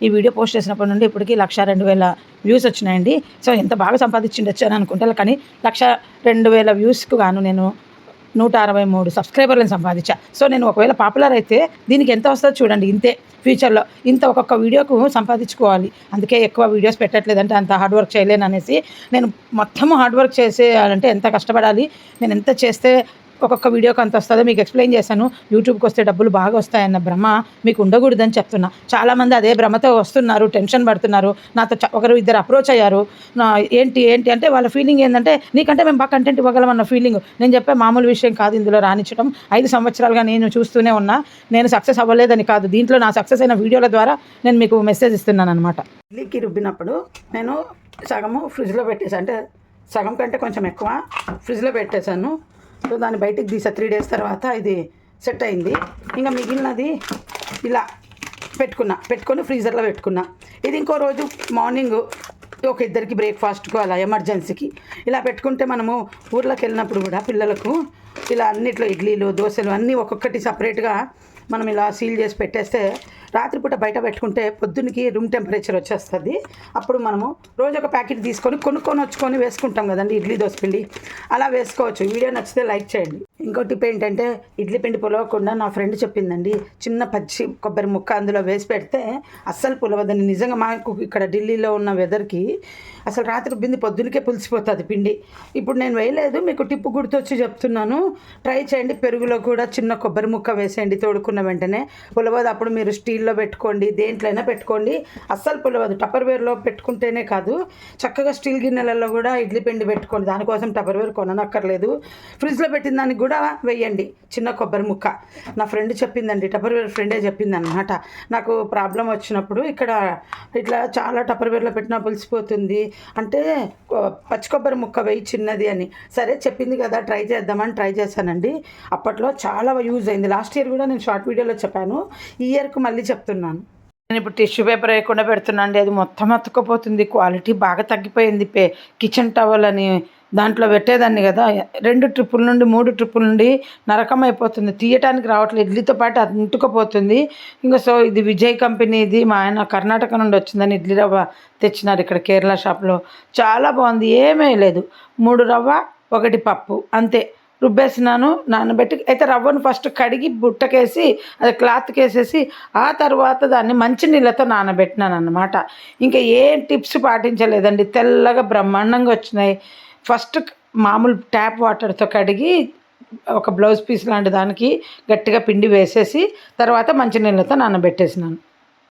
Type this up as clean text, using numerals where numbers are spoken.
ఈ video post చేసినప్పటి నుండి ఇప్పటికి 1,02,000 వ్యూస్ వచ్చినాయండి. సో ఎంత బాగా సంపాదించిండొచ్చు అని అనుకుంటే, కానీ 1,02,000 వ్యూస్కు గాను నేను 163 సబ్స్క్రైబర్లను సంపాదించా. సో నేను ఒకవేళ పాపులర్ అయితే దీనికి ఎంత వస్తుందో చూడండి. ఇంతే ఫ్యూచర్లో ఇంత ఒక్కొక్క వీడియోకు సంపాదించుకోవాలి. అందుకే ఎక్కువ వీడియోస్ పెట్టట్లేదంటే అంత హార్డ్ వర్క్ చేయలేను అనేసి. నేను మొత్తము హార్డ్ వర్క్ చేసేయాలంటే ఎంత కష్టపడాలి, నేను ఎంత చేస్తే ఒక్కొక్క వీడియోకి అంత వస్తుందో మీకు ఎక్స్ప్లెయిన్ చేశాను. యూట్యూబ్కి వస్తే డబ్బులు బాగా వస్తాయన్న భ్రమ మీకు ఉండకూడదని చెప్తున్నా. చాలామంది అదే భ్రమతో వస్తున్నారు, టెన్షన్ పడుతున్నారు. నాతో ఒకరు ఇద్దరు అప్రోచ్ అయ్యారు. ఏంటి అంటే వాళ్ళ ఫీలింగ్ ఏంటంటే, నీకంటే మేము బాగా కంటెంట్ ఇవ్వగలమన్న ఫీలింగ్. నేను చెప్పే మామూలు విషయం కాదు ఇందులో రాణించడం. 5 సంవత్సరాలుగా నేను చూస్తూనే ఉన్నా. నేను సక్సెస్ అవ్వలేదని కాదు, దీంట్లో నా సక్సెస్ అయిన వీడియోల ద్వారా నేను మీకు మెసేజ్ ఇస్తున్నాను అనమాట. ఇడ్లీకి రుబ్బినప్పుడు నేను సగము ఫ్రిడ్జ్లో పెట్టేసాను, అంటే సగం కంటే కొంచెం ఎక్కువ ఫ్రిడ్జ్లో పెట్టేశాను. సో దాన్ని బయటికి తీసా 3 days తర్వాత ఇది సెట్ అయింది. ఇంకా మిగిలినది ఇలా పెట్టుకొని ఫ్రీజర్లో పెట్టుకున్నా. ఇది ఇంకో రోజు మార్నింగ్ ఒక ఇద్దరికి బ్రేక్ఫాస్ట్కు అలా ఎమర్జెన్సీకి ఇలా పెట్టుకుంటే మనము ఊర్లోకి వెళ్ళినప్పుడు కూడా పిల్లలకు ఇలా అన్నిట్లో ఇడ్లీలు దోశలు అన్నీ ఒక్కొక్కటి సపరేట్గా మనం ఇలా సీల్ చేసి పెట్టేస్తే రాత్రిపూట బయట పెట్టుకుంటే పొద్దున్నకి రూమ్ టెంపరేచర్ వచ్చేస్తుంది. అప్పుడు మనము రోజు ఒక ప్యాకెట్ తీసుకొని కొనుక్కొని వేసుకుంటాం కదండి ఇడ్లీ దోశ పిండి, అలా వేసుకోవచ్చు. వీడియో నచ్చితే లైక్ చేయండి. ఇంకో టిప్ ఏంటంటే, ఇడ్లీ పిండి పులవకుండా నా ఫ్రెండ్ చెప్పిందండి, చిన్న పచ్చి కొబ్బరి ముక్క అందులో వేసి పెడితే అస్సలు పులవదని. నిజంగా మాకు ఇక్కడ ఢిల్లీలో ఉన్న వెదర్కి అసలు రాత్రి బింది పొద్దునకే పులిసిపోతుంది పిండి. ఇప్పుడు నేను వేయలేదు, మీకు టిప్పు గుర్తొచ్చి చెప్తున్నాను. ట్రై చేయండి. పెరుగులో కూడా చిన్న కొబ్బరి ముక్క వేసేయండి తోడుకున్న వెంటనే. పులవదు. అప్పుడు మీరు స్టీల్లో పెట్టుకోండి, దేంట్లైనా పెట్టుకోండి, అస్సలు పులవదు. టప్పర్వేర్లో పెట్టుకుంటేనే కాదు, చక్కగా స్టీల్ గిన్నెలలో కూడా ఇడ్లీ పిండి పెట్టుకోండి. దానికోసం టప్పర్వేర్ కొననక్కర్లేదు. ఫ్రిడ్జ్లో పెట్టిన దానికి కూడా వేయండి చిన్న కొబ్బరి ముక్క. నా ఫ్రెండ్ చెప్పిందండి, టప్పర్వేర్ ఫ్రెండే చెప్పింది అనమాట. నాకు ప్రాబ్లం వచ్చినప్పుడు ఇక్కడ ఇట్లా చాలా టప్పర్వేర్లో పెట్టినా పులిసిపోతుంది అంటే పచ్చి కొబ్బరి ముక్క వేయి చిన్నది అని. సరే చెప్పింది కదా ట్రై చేద్దామని ట్రై చేశానండి. అప్పట్లో చాలా యూజ్ అయింది. లాస్ట్ ఇయర్ కూడా నేను షార్ట్ వీడియోలో చెప్పాను, ఈ ఇయర్కు మళ్ళీ చెప్తున్నాను. నేను ఇప్పుడు టిష్యూ పేపర్ వేయకుండా పెడుతున్నా అండి, అది మొత్తం అతుక్కుపోతుంది. క్వాలిటీ బాగా తగ్గిపోయింది. కిచెన్ టవల్ అని దాంట్లో పెట్టేదాన్ని కదా, 2 ట్రిప్పుల నుండి 3 ట్రిప్పుల నుండి నరకం అయిపోతుంది. తీయటానికి రావట్లేదు, ఇడ్లీతో పాటు అంటుకుపోతుంది. ఇంకా సో ఇది విజయ్ కంపెనీది, మా ఆయన కర్ణాటక నుండి వచ్చిందని ఇడ్లీ రవ్వ తెచ్చినారు ఇక్కడ కేరళ షాప్లో. చాలా బాగుంది, ఏమీ లేదు. 3 రవ్వ 1 పప్పు అంతే రుబ్బేసినాను, నానబెట్టి. అయితే రవ్వను ఫస్ట్ కడిగి బుట్టకేసి అది క్లాత్కి వేసేసి ఆ తర్వాత దాన్ని మంచినీళ్ళతో నానబెట్టినాను అన్నమాట. ఇంకా ఏం టిప్స్ పాటించలేదండి, తెల్లగా బ్రహ్మాండంగా వచ్చినాయి. ఫస్ట్ మామూలు ట్యాప్ వాటర్తో కడిగి ఒక బ్లౌజ్ పీస్ లాంటి దానికి గట్టిగా పిండి వేసేసి తర్వాత మంచినీళ్ళతో నానబెట్టేసినాను.